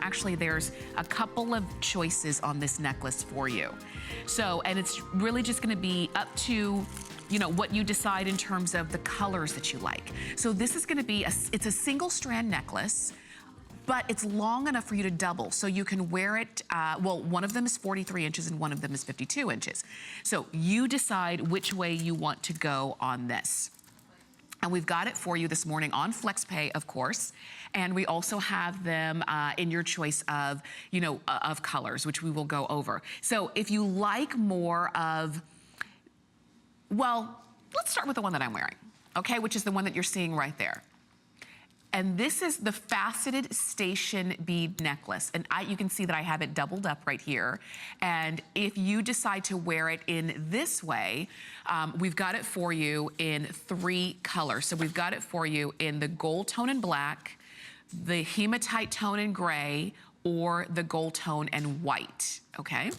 actually there's a couple of choices on this necklace for you. So, and it's really just gonna be up to, you know, what you decide in terms of the colors that you like. So this is gonna be, it's a single strand necklace, but it's long enough for you to double. So you can wear it, well, one of them is 43 inches and one of them is 52 inches. So you decide which way you want to go on this. And we've got it for you this morning on FlexPay, of course. And we also have them in your choice of, you know, of colors, which we will go over. So if you like more of, well, let's start with the one that I'm wearing, okay? Which is the one that you're seeing right there. And this is the Faceted Station Bead Necklace. And you can see that I have it doubled up right here. And if you decide to wear it in this way, we've got it for you in 3 colors. So we've got it for you in the gold tone and black, the hematite tone and gray, or the gold tone and white, okay?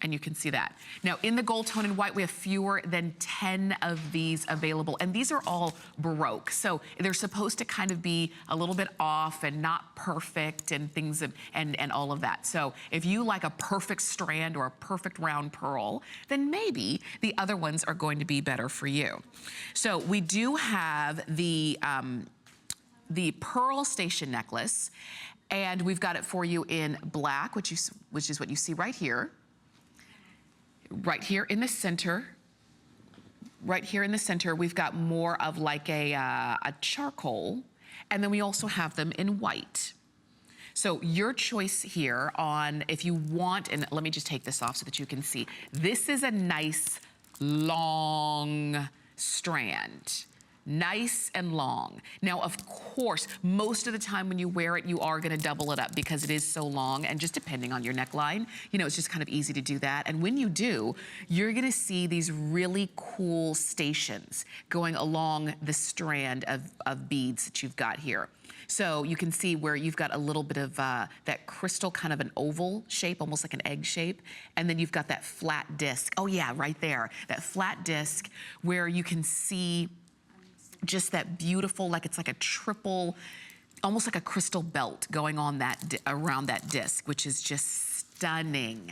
And you can see that. Now, in the gold tone and white, we have fewer than 10 of these available. And these are all Baroque. So they're supposed to kind of be a little bit off and not perfect and things and all of that. So if you like a perfect strand or a perfect round pearl, then maybe the other ones are going to be better for you. So we do have the Pearl Station necklace, and we've got it for you in black, which is what you see right here. Right here in the center, we've got more of like a charcoal, and then we also have them in white. So your choice here on if you want, and let me just take this off so that you can see. This is a nice long strand. Nice and long. Now, of course, most of the time when you wear it, you are gonna double it up because it is so long, and just depending on your neckline, you know, it's just kind of easy to do that. And when you do, you're gonna see these really cool stations going along the strand of beads that you've got here. So you can see where you've got a little bit of that crystal, kind of an oval shape, almost like an egg shape. And then you've got that flat disc. Oh yeah, right there. That flat disc where you can see just that beautiful, like it's like a triple, almost like a crystal belt going on that, around that disc, which is just stunning.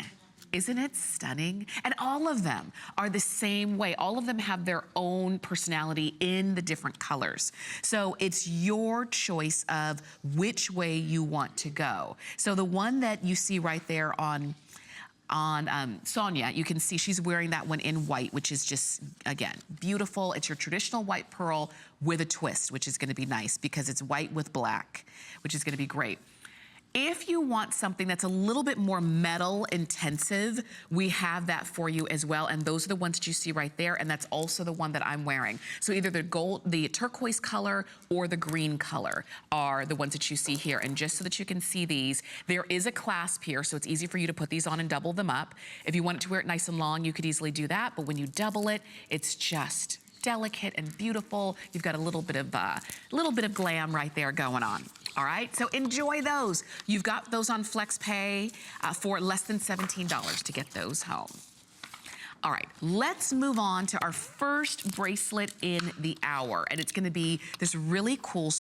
Isn't it stunning? And all of them are the same way. All of them have their own personality in the different colors. So it's your choice of which way you want to go. So the one that you see right there on Sonia, you can see she's wearing that one in white, which is just, again, beautiful. It's your traditional white pearl with a twist, which is gonna be nice because it's white with black, which is gonna be great. If you want something that's a little bit more metal intensive, we have that for you as well. And those are the ones that you see right there. And that's also the one that I'm wearing. So either the gold, the turquoise color or the green color are the ones that you see here. And just so that you can see these, there is a clasp here. So it's easy for you to put these on and double them up. If you wanted to wear it nice and long, you could easily do that. But when you double it, it's just delicate and beautiful. You've got a little bit of glam right there going on. All right, so enjoy those. You've got those on FlexPay for less than $17 to get those home. All right, let's move on to our first bracelet in the hour, and it's gonna be this really cool